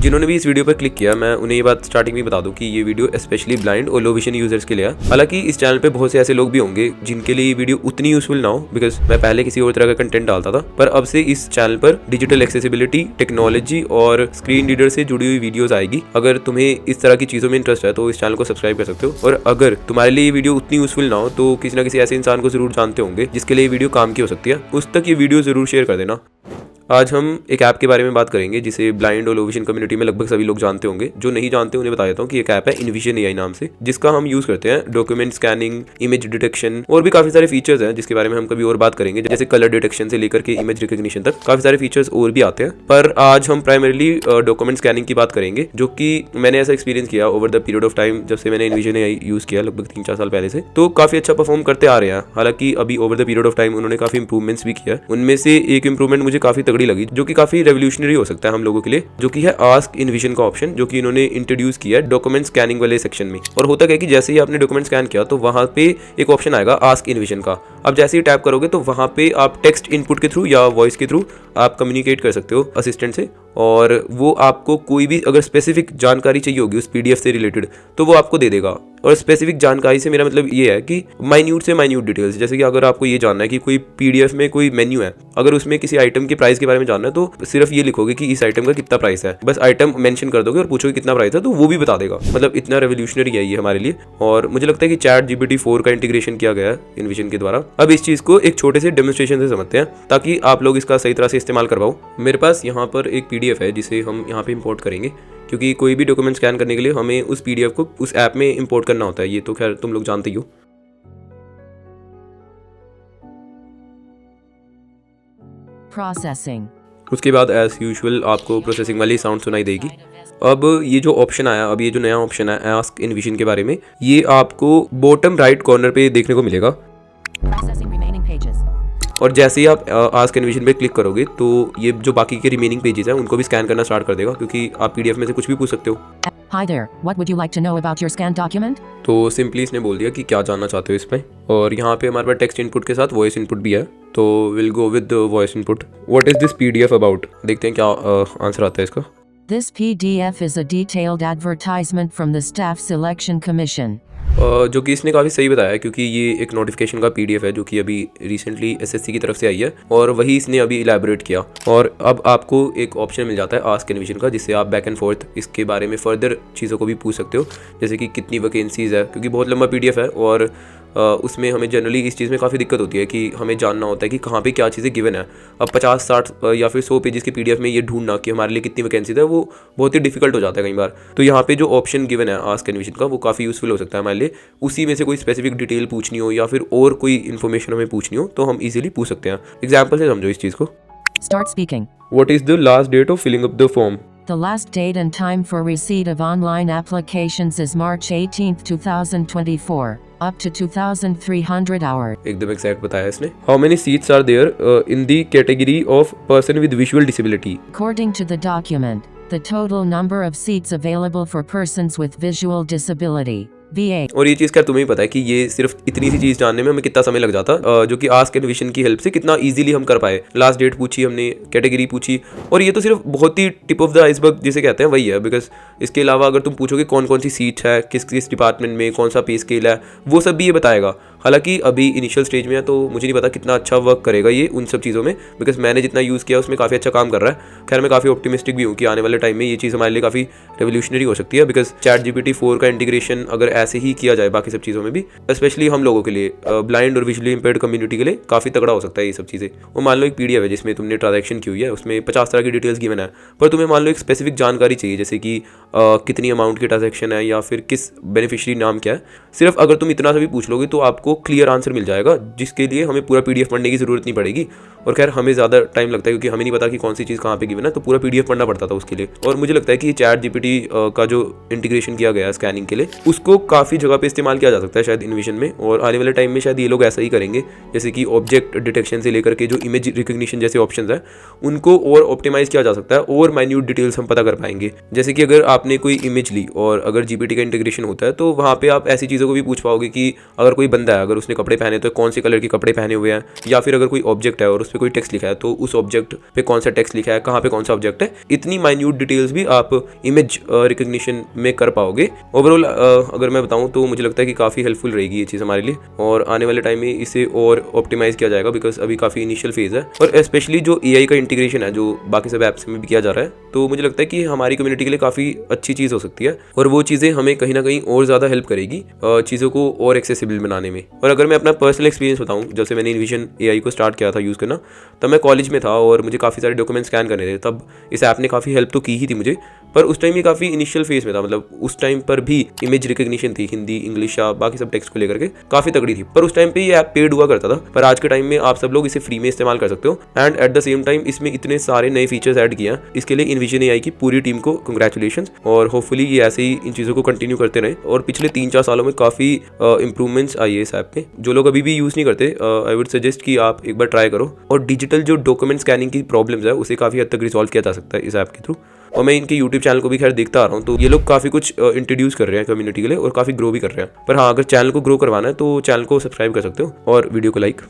जिन्होंने भी इस वीडियो पर क्लिक किया, मैं उन्हें ये बात स्टार्टिंग में बता दूं कि ये वीडियो स्पेशली ब्लाइंड और लो विजन यूजर्स के लिए है। हालांकि इस चैनल पे बहुत से ऐसे लोग भी होंगे जिनके लिए ये वीडियो उतनी यूजफुल ना हो, बिकॉज मैं पहले किसी और तरह का कंटेंट डालता था, पर अब से इस चैनल पर डिजिटल एक्सेसिबिलिटी, टेक्नोलॉजी और स्क्रीन रीडर से जुड़ी हुई वीडियोस आएगी। अगर तुम्हें इस तरह की चीजों में इंटरेस्ट है तो इस चैनल को सब्सक्राइब कर सकते हो। और अगर तुम्हारे लिए ये वीडियो उतनी यूजफुल ना हो तो किसी ना किसी ऐसे इंसान को जरूर जानते होंगे जिसके लिए ये वीडियो काम की हो सकती है, उस तक ये वीडियो जरूर शेयर कर देना। आज हम एक ऐप के बारे में बात करेंगे जिसे ब्लाइंड और लो विजन कम्युनिटी में लगभग सभी लोग जानते होंगे। जो नहीं जानते उन्हें बता देता हूँ कि एक ऐप है इनविजन एआई नाम से, जिसका हम यूज करते हैं डॉक्यूमेंट स्कैनिंग, इमेज डिटेक्शन और भी काफी सारे फीचर्स हैं जिसके बारे में हम कभी और बात करेंगे, जैसे कलर डिटेक्शन से लेकर के इमेज रिकॉग्निशन तक काफी सारे फीचर्स और भी आते हैं। पर आज हम प्राइमरली डॉक्यूमेंट स्कैनिंग की बात करेंगे, जो कि मैंने ऐसा एक्सपीरियंस किया over the period of time जब से मैंने इनविजन एआई यूज किया, लगभग 3-4 साल पहले से, तो काफी अच्छा परफॉर्म करते आ रहे हैं। हालांकि अभी over the period of time उन्होंने काफी इंप्रूवमेंट्स भी किया। उनमें से एक इंप्रूवमेंट मुझे काफी तगड़ी लगी, जो कि काफी रेवोल्यूशनरी हो सकता है हम लोगों के लिए, जो कि है आस्क इनविजन का ऑप्शन, जो कि इन्होंने इंट्रोड्यूस किया है डॉक्यूमेंट स्कैनिंग वाले सेक्शन में। और होता क्या है कि जैसे ही आपने डॉक्यूमेंट स्कैन किया तो वहां पे एक ऑप्शन आएगा आस्क इनविजन का। अब जैसे ही टैप करोगे तो वहां पे आप टेक्स्ट इनपुट के थ्रू या वॉइस के थ्रू आप कम्युनिकेट कर सकते हो असिस्टेंट से, और वो आपको कोई भी अगर स्पेसिफिक जानकारी चाहिए होगी उस पीडीएफ से रिलेटेड तो वो आपको दे देगा। और स्पेसिफिक जानकारी से मेरा मतलब ये है कि माइन्यूट से माइन्यूट डिटेल्स, जैसे कि अगर आपको ये जानना है कि कोई पीडीएफ में कोई मेन्यू है, अगर उसमें किसी आइटम के प्राइस के बारे में जानना है तो सिर्फ ये लिखोगे कि इस आइटम का कितना प्राइस है, बस आइटम मेंशन कर दोगे और पूछोगे कितना प्राइस है तो वो भी बता देगा। मतलब इतना रेवोल्यूशनरी है ये हमारे लिए। और मुझे लगता है कि चैट जीपीटी 4 का इंटीग्रेशन किया गया है इनविजन के द्वारा। अब इस चीज को एक छोटे से डेमोन्स्ट्रेशन से समझते हैं ताकि आप लोग इसका सही तरह से इस्तेमाल कर पाओ। मेरे पास यहाँ पर एक पीडीएफ है जिसे हम यहाँ पे इंपोर्ट करेंगे, क्योंकि कोई भी डॉक्यूमेंट स्कैन करने के लिए हमें उस पीडीएफ को उस ऐप में इंपोर्ट करना होता है। ये तो खैर तुम लोग जानते ही हो। Processing. उसके बाद एज यूजुअल आपको प्रोसेसिंग वाली साउंड सुनाई देगी। अब ये जो ऑप्शन आया, अब ये जो नया ऑप्शन है आस्क इनविजन के बारे में, ये आपको बॉटम राइट कॉर्नर पे देखने को मिलेगा। Processing remaining pages. और जैसे ही आप आस्क इनविजन पे क्लिक करोगे तो ये जो बाकी के रिमेनिंग पेजेस हैं उनको भी स्कैन करना स्टार्ट कर देगा, क्योंकि आप पीडीएफ में से कुछ भी पूछ सकते हो। Hi there, what would you like to know about your scanned document? तो सिंपली इसने बोल दिया कि क्या जानना चाहते हो इस पे, और यहाँ पे हमारे पास टेक्स्ट इनपुट के साथ वॉइस इनपुट भी है, तो will go with voice input. What is this PDF about, देखते हैं क्या आंसर आता है इसका। This PDF is a detailed advertisement from the Staff Selection Commission. जो कि इसने काफ़ी सही बताया, क्योंकि ये एक नोटिफिकेशन का पीडीएफ है जो कि अभी रिसेंटली एसएससी की तरफ से आई है, और वही इसने अभी इलैबोरेट किया। और अब आपको एक ऑप्शन मिल जाता है आस्क इनविजन का, जिससे आप बैक एंड फोर्थ इसके बारे में फर्दर चीज़ों को भी पूछ सकते हो, जैसे कि कितनी वैकेंसीज है, क्योंकि बहुत लंबा पीडीएफ है और उसमें हमें जनरली इस चीज़ में काफ़ी दिक्कत होती है कि हमें जानना होता है कि कहाँ पे क्या चीज़ें गिवन है। अब 50-60 या फिर 100 पेजेस के पीडीएफ में ये ढूंढना कि हमारे लिए कितनी वैकेंसीज है, वो बहुत ही डिफिकल्ट हो जाता है कई बार। तो यहाँ पे जो ऑप्शन गिवन है आस्क इनविजन का, वो काफ़ी यूजफुल हो सकता है हमारे लिए। उसी में से कोई स्पेसिफिक डिटेल पूछनी हो या फिर और कोई इन्फॉर्मेशन हमें पूछनी हो तो हम ईजिली पूछ सकते हैं। एग्जाम्पल से समझो इस चीज़ को। Start speaking. What is the last date of filling up the form? The last date and time for receipt of online applications is March 18th, 2024, up to 2,300 hours. एकदम एग्जैक्ट बताया इसने। How many seats are there in the category of person with visual disability? According to the document, the total number of seats available for persons with visual disability, VA. और ये चीज़ क्या तुम्हें पता है कि ये सिर्फ इतनी सी चीज़ जानने में हमें कितना समय लग जाता, जो कि आस्क इनविजन की हेल्प से कितना इजीली हम कर पाए। लास्ट डेट पूछी हमने, कैटेगरी पूछी, और ये तो सिर्फ बहुत ही टिप ऑफ द आइसबर्ग जिसे कहते हैं वही है। बिकॉज इसके अलावा अगर तुम पूछोगे कौन कौन सी सीट है, किस किस डिपार्टमेंट में, कौन सा पे स्केल है, वो सब भी ये बताएगा। हालांकि अभी इनिशियल स्टेज में है तो मुझे नहीं पता कितना अच्छा वर्क करेगा ये उन सब चीज़ों में, बिकॉज मैंने जितना यूज़ किया उसमें काफ़ी अच्छा काम कर रहा है। खैर मैं काफ़ी ऑप्टिमिस्टिक भी हूँ कि आने वाले टाइम में ये चीज़ हमारे लिए काफ़ी रेवोल्यूशनरी हो सकती है, बिकॉज चैट जीपीटी 4 का इंटीग्रेशन अगर ऐसे ही किया जाए बाकी सब चीज़ों में भी, स्पेशली हम लोगों के लिए, ब्लाइंड और विजुअली इंपेयर्ड कम्युनिटी के लिए काफ़ी तगड़ा हो सकता है ये सब चीज़ें। वो मान लो एक पीडीएफ है जिसमें तुमने ट्रांजैक्शन की हुई है, उसमें 50 तरह की डिटेल्स गिवन है, पर तुम्हें मान लो एक स्पेसिफिक जानकारी चाहिए, जैसे कि कितनी अमाउंट की ट्रांजैक्शन है या फिर किस बेनिफिशियरी नाम क्या है। सिर्फ अगर तुम इतना सा भी पूछ लोगे तो आपको क्लियर आंसर मिल जाएगा, जिसके लिए हमें पूरा पीडीएफ पढ़ने की ज़रूरत नहीं पड़ेगी। और खैर हमें ज़्यादा टाइम लगता है क्योंकि हमें नहीं पता कि कौन सी चीज़ कहाँ पे गिवन है, तो पूरा पीडीएफ पढ़ना पड़ता था उसके लिए। और मुझे लगता है कि चैट जीपीटी का जो इंटीग्रेशन किया गया है स्कैनिंग के लिए, उसको काफ़ी जगह पे इस्तेमाल किया जा सकता है शायद इनविजन में, और आने वाले टाइम में शायद ये लोग ऐसा ही करेंगे, जैसे कि ऑब्जेक्ट डिटेक्शन से लेकर के जो इमेज रिकॉग्निशन जैसे ऑप्शंस हैं उनको और ऑप्टिमाइज किया जा सकता है, और माइन्यूट डिटेल्स हम पता कर पाएंगे। जैसे कि अगर आपने कोई इमेज ली और अगर जीपीटी का इंटीग्रेशन होता है तो वहाँ पे आप ऐसी चीज़ों को भी पूछ पाओगे कि अगर कोई बंदा है, है, अगर उसने कपड़े पहने तो कौन से कलर के कपड़े पहने हुए हैं, या फिर अगर कोई ऑब्जेक्ट है और उस पर कोई टेक्स्ट लिखा है तो उस ऑब्जेक्ट पे कौन सा टेक्स्ट लिखा है, कहाँ पे कौन सा ऑब्जेक्ट है, इतनी माइन्यूट डिटेल्स भी आप इमेज रिकग्निशन में कर पाओगे। ओवरऑल अगर मैं बताऊँ तो मुझे लगता है कि काफ़ी हेल्पफुल रहेगी ये चीज़ हमारे लिए, और आने वाले टाइम में इसे और ऑप्टिमाइज किया जाएगा, बिकॉज अभी काफ़ी इनिशियल फेज़ है। और स्पेशली जो AI का इंटीग्रेशन है जो बाकी सब ऐप्स में भी किया जा रहा है, तो मुझे लगता है कि हमारी कम्युनिटी के लिए काफ़ी अच्छी चीज़ हो सकती है, और वो चीज़ें हमें कहीं ना कहीं और ज़्यादा हेल्प करेगी चीज़ों को और एक्सेसिबल बनाने में। और अगर मैं अपना पर्सनल एक्सपीरियंस बताऊँ, जब से मैंने इनविजन AI को स्टार्ट किया था यूज़ करना, तब मैं कॉलेज में था और मुझे काफ़ी सारे डॉक्यूमेंट स्कैन करने थे। तब इस ऐप ने काफ़ी हेल्प तो की ही थी मुझे, पर उस टाइम ये काफ़ी इनिशियल फेज में था, मतलब उस टाइम पर भी इमेज रिकग्निशन थी, हिंदी, इंग्लिश या बाकी सब टेक्स्ट को लेकर के काफ़ी तगड़ी थी। पर उस टाइम पे ये ऐप पेड हुआ करता था, पर आज के टाइम में आप सब लोग इसे फ्री में इस्तेमाल कर सकते हो। And at the same time इसमें इतने सारे नए फीचर्स ऐड किया, इसके लिए इनविजन AI की पूरी टीम को कंग्रेचुलेशन, और होपफुली ये ऐसे ही इन चीज़ों को कंटिन्यू करते रहे। और पिछले 3-4 सालों में काफ़ी इंप्रूवमेंट्स आई है इस ऐप में। जो लोग अभी भी यूज़ नहीं करते, आई वुड सजेस्ट कि आप एक बार ट्राई करो, और डिजिटल जो डॉक्यूमेंट स्कैनिंग की प्रॉब्लम्स है उसे काफ़ी हद तक रिजॉल्व किया जा सकता है इस ऐप के थ्रू। और मैं इनके YouTube चैनल को भी खैर देखता आ रहा हूँ, तो ये लोग काफ़ी कुछ इंट्रोड्यूस कर रहे हैं कम्युनिटी के लिए और काफ़ी ग्रो भी कर रहे हैं। पर हाँ, अगर चैनल को ग्रो करवाना है तो चैनल को सब्सक्राइब कर सकते हो और वीडियो को लाइक